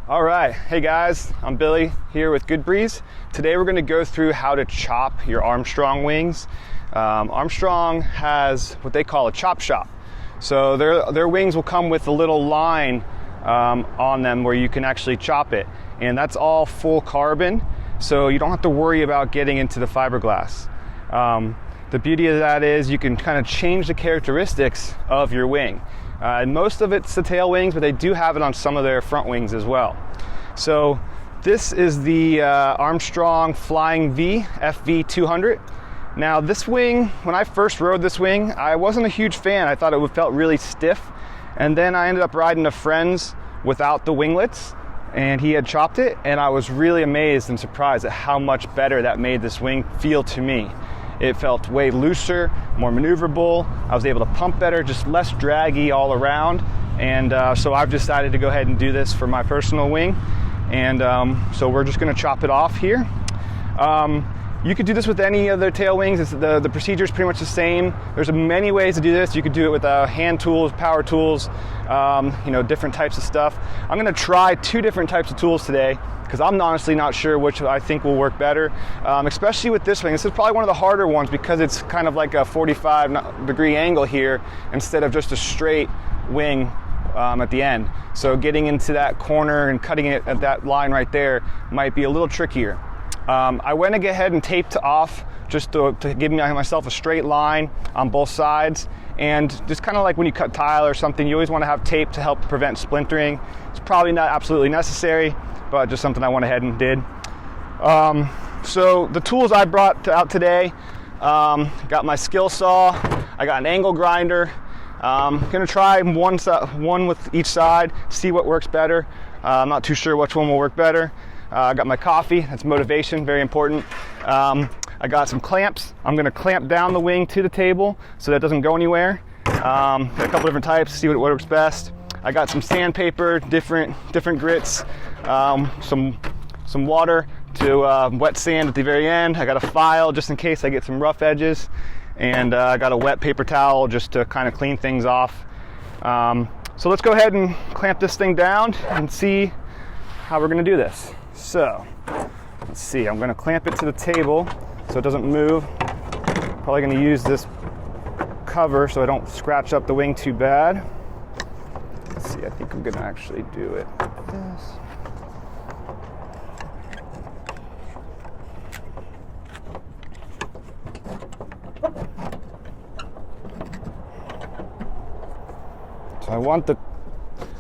All right, hey guys, I'm Billy here with Good Breeze. Today we're going to go through how to chop your Armstrong wings. Armstrong has what they call a chop shop. So their wings will come with a little line on them where you can actually chop it. And that's all full carbon, so you don't have to worry about getting into the fiberglass. The beauty of that is you can kind of change the characteristics of your wing. Most of it's the tail wings, but they do have it on some of their front wings as well. So this is the Armstrong Flying V, FV200. Now this wing, when I first rode this wing, I wasn't a huge fan. I thought it felt really stiff. And then I ended up riding a friend's without the winglets, and he had chopped it, and I was really amazed and surprised at how much better that made this wing feel to me. It felt way looser, more maneuverable. I was able to pump better, just less draggy all around. And so I've decided to go ahead and do this for my personal wing. And so we're just gonna chop it off here. You could do this with any of the tail wings. The procedure is pretty much the same. There's many ways to do this. You could do it with hand tools, power tools, different types of stuff. I'm gonna try 2 different types of tools today because I'm honestly not sure which I think will work better, especially with this wing. This is probably one of the harder ones because it's kind of like a 45-degree angle here instead of just a straight wing at the end. So getting into that corner and cutting it at that line right there might be a little trickier. I went ahead and taped off just to give myself a straight line on both sides. And just kind of like when you cut tile or something, you always want to have tape to help prevent splintering. It's probably not absolutely necessary, but just something I went ahead and did. So the tools I brought out today, got my skill saw, I got an angle grinder. I'm gonna try one with each side, see what works better. I'm not too sure which one will work better. I got my coffee, that's motivation, very important. I got some clamps. I'm gonna clamp down the wing to the table so that it doesn't go anywhere. Got a couple different types, see what works best. I got some sandpaper, different grits, some water to wet sand at the very end. I got a file just in case I get some rough edges. And I got a wet paper towel just to kind of clean things off. So let's go ahead and clamp this thing down and see how we're gonna do this. So, let's see, I'm gonna clamp it to the table so it doesn't move. Probably gonna use this cover so I don't scratch up the wing too bad. Let's see, I think I'm gonna actually do it like this. So I want the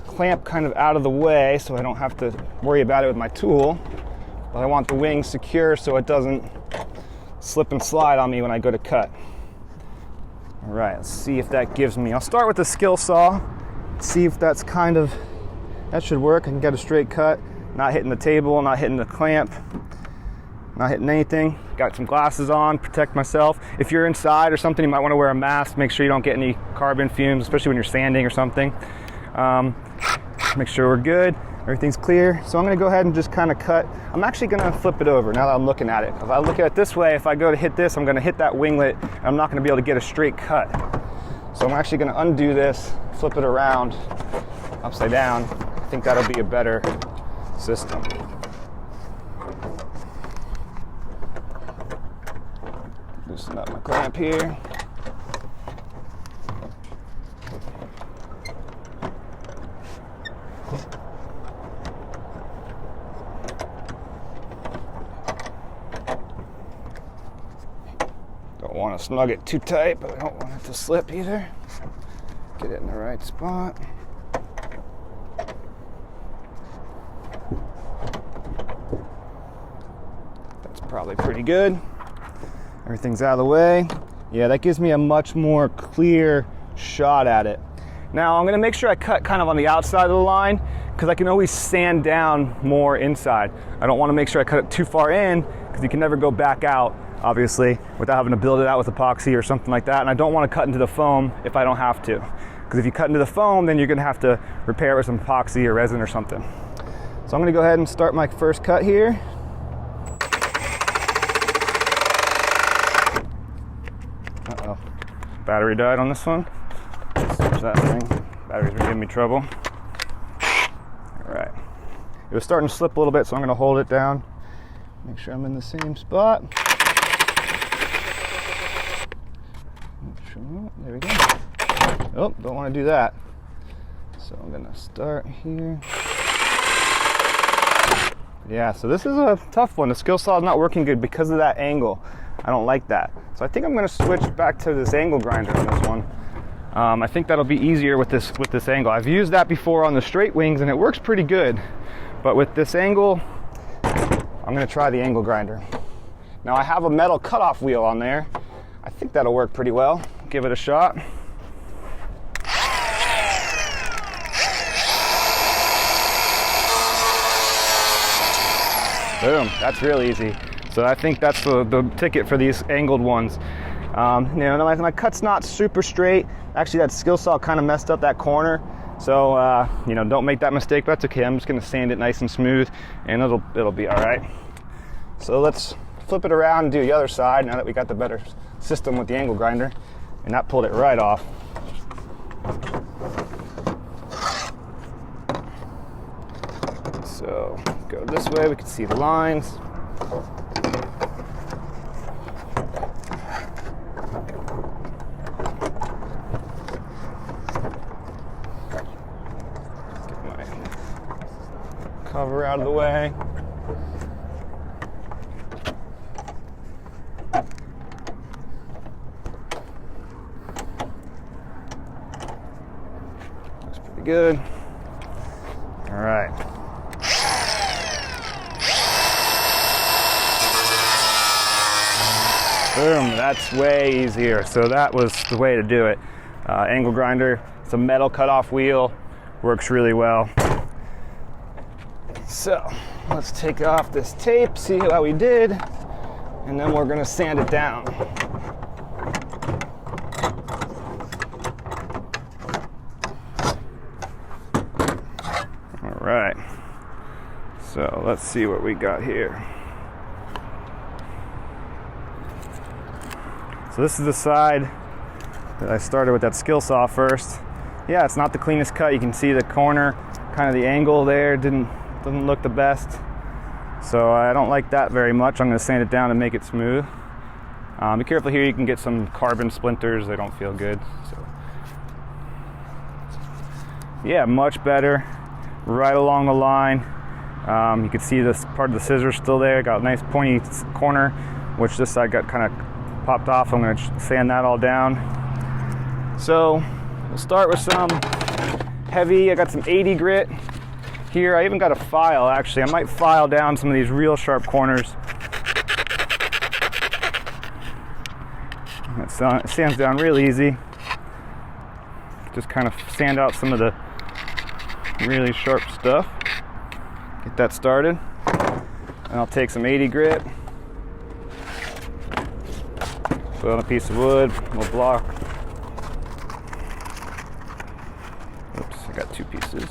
clamp kind of out of the way so I don't have to worry about it with my tool, but I want the wing secure so it doesn't slip and slide on me when I go to cut. All right, let's see if that gives me. I'll start with the skill saw, see if that should work. I can get a straight cut, not hitting the table, not hitting the clamp, not hitting anything. Got some glasses on, protect myself. If you're inside or something, you might want to wear a mask. Make sure you don't get any carbon fumes, especially when you're sanding or something. Make sure we're good, everything's clear. So I'm gonna go ahead and just kind of cut. I'm actually gonna flip it over now that I'm looking at it. If I look at it this way, if I go to hit this, I'm gonna hit that winglet, and I'm not gonna be able to get a straight cut. So I'm actually gonna undo this, flip it around, upside down. I think that'll be a better system. Loosen up my clamp here. Don't want to snug it too tight, but I don't want it to slip either. Get it in the right spot. That's probably pretty good. Everything's out of the way. Yeah, that gives me a much more clear shot at it. Now I'm gonna make sure I cut kind of on the outside of the line because I can always sand down more inside. I don't wanna make sure I cut it too far in because you can never go back out, obviously, without having to build it out with epoxy or something like that. And I don't wanna cut into the foam if I don't have to. Because if you cut into the foam, then you're gonna have to repair it with some epoxy or resin or something. So I'm gonna go ahead and start my first cut here. Uh-oh, battery died on this one. Switch that thing. Batteries were giving me trouble. All right. It was starting to slip a little bit, so I'm going to hold it down. Make sure I'm in the same spot. There we go. Oh, don't want to do that. So I'm going to start here. Yeah, so this is a tough one. The skill saw is not working good because of that angle. I don't like that. So I think I'm going to switch back to this angle grinder on this one. I think that'll be easier with this angle. I've used that before on the straight wings and it works pretty good. But with this angle, I'm going to try the angle grinder. Now I have a metal cutoff wheel on there. I think that'll work pretty well. Give it a shot. Boom, that's real easy. So I think that's the ticket for these angled ones. You know, my cut's not super straight. Actually, that skill saw kind of messed up that corner. So, you know, don't make that mistake, but that's okay. I'm just gonna sand it nice and smooth and it'll be all right. So let's flip it around and do the other side now that we got the better system with the angle grinder. And that pulled it right off. So go this way, we can see the lines. Get my cover out of the way. That's pretty good. All right. Boom, that's way easier. So that was the way to do it. Angle grinder, it's a metal cutoff wheel, works really well. So let's take off this tape, see how we did, and then we're gonna sand it down. All right, so let's see what we got here. So this is the side that I started with that skill saw first. Yeah, it's not the cleanest cut. You can see the corner, kind of the angle there doesn't look the best. So I don't like that very much. I'm going to sand it down and make it smooth. Be careful here, you can get some carbon splinters. They don't feel good. So yeah, much better. Right along the line. You can see this part of the scissors still there. Got a nice pointy corner, which this side got kind of popped off. I'm going to sand that all down. So we'll start with some heavy. I got some 80 grit here. I even got a file actually. I might file down some of these real sharp corners. It sands down real easy. Just kind of sand out some of the really sharp stuff. Get that started. And I'll take some 80 grit. Put on a piece of wood, we'll block. Oops, I got two pieces.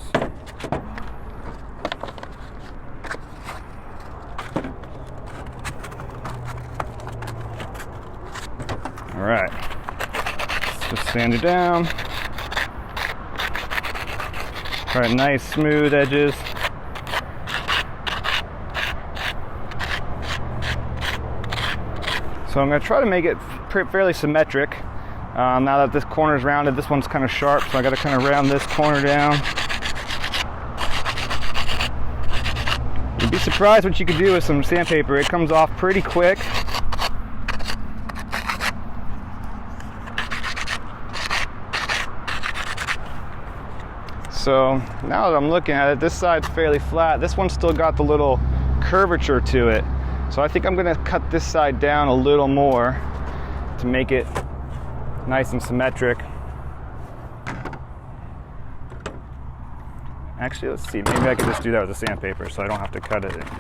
All right, let's just sand it down. All right, nice smooth edges. So I'm going to try to make it fairly symmetric. Now that this corner is rounded, this one's kind of sharp, so I got to kind of round this corner down. You'd be surprised what you could do with some sandpaper. It comes off pretty quick. So now that I'm looking at it, this side's fairly flat. This one's still got the little curvature to it. So I think I'm going to cut this side down a little more to make it nice and symmetric. Actually, let's see. Maybe I could just do that with the sandpaper so I don't have to cut it anymore.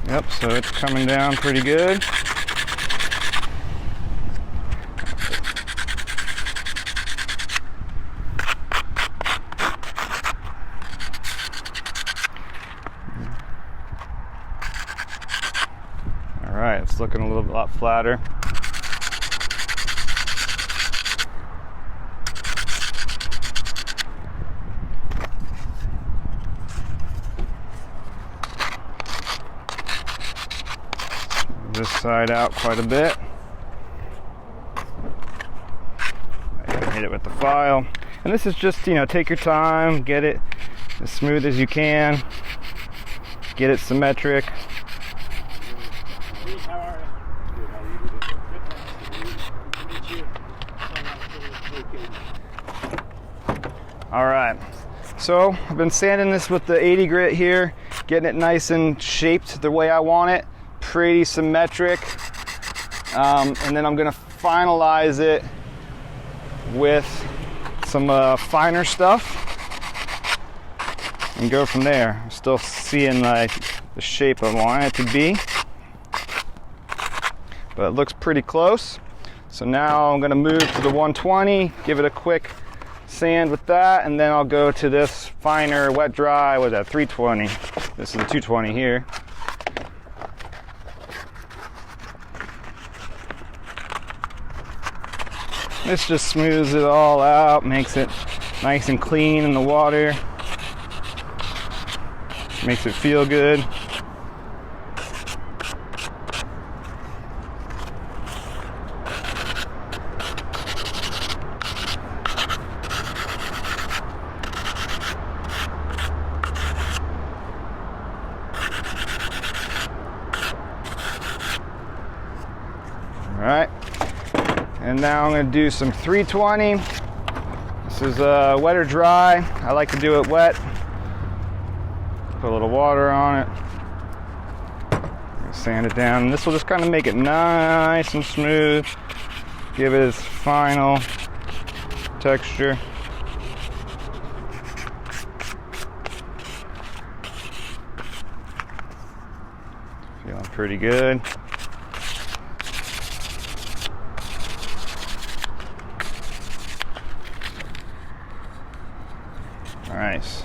Yep, so it's coming down pretty good. All right, it's looking a lot flatter. This side out quite a bit. Hit it with the file. And this is just, take your time, get it as smooth as you can, get it symmetric. All right, so I've been sanding this with the 80 grit here, getting it nice and shaped the way I want it, pretty symmetric. And then I'm gonna finalize it with some finer stuff and go from there. I'm still seeing like the shape I want it to be, but it looks pretty close. So now I'm gonna move to the 120, give it a quick sand with that, and then I'll go to this finer wet dry with that 320. This is the 220 here. This just smooths it all out, makes it nice and clean in the water, makes it feel good. All right, and now I'm going to do some 320. This is wet or dry. I like to do it wet. Put a little water on it. Sand it down. And this will just kind of make it nice and smooth. Give it its final texture. Feeling pretty good. Nice.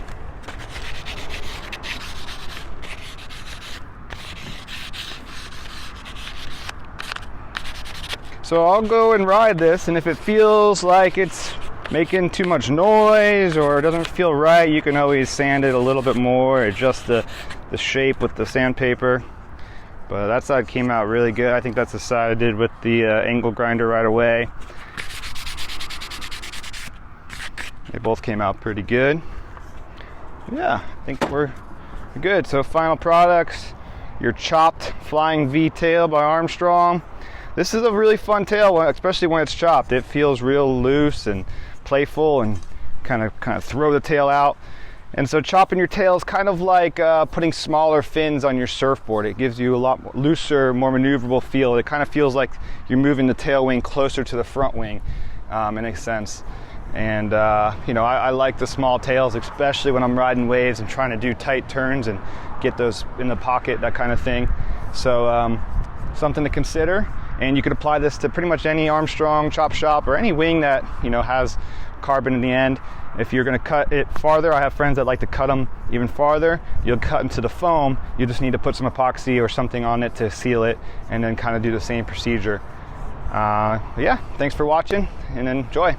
So I'll go and ride this, and if it feels like it's making too much noise or it doesn't feel right, you can always sand it a little bit more, adjust the shape with the sandpaper. But that side came out really good. I think that's the side I did with the angle grinder right away. They both came out pretty good. Yeah, I think we're good. So final products, your chopped Flying V tail by Armstrong. This is a really fun tail, especially when it's chopped. It feels real loose and playful, and kind of throw the tail out. And so chopping your tail is kind of like putting smaller fins on your surfboard. It gives you a lot looser, more maneuverable feel. It kind of feels like you're moving the tail wing closer to the front wing, in a sense. And I like the small tails, especially when I'm riding waves and trying to do tight turns and get those in the pocket, that kind of thing. So something to consider. And you could apply this to pretty much any Armstrong chop shop or any wing that has carbon in the end. If you're going to cut it farther, I have friends that like to cut them even farther. You'll cut into the foam. You just need to put some epoxy or something on it to seal it, and then kind of do the same procedure. Yeah, thanks for watching and enjoy.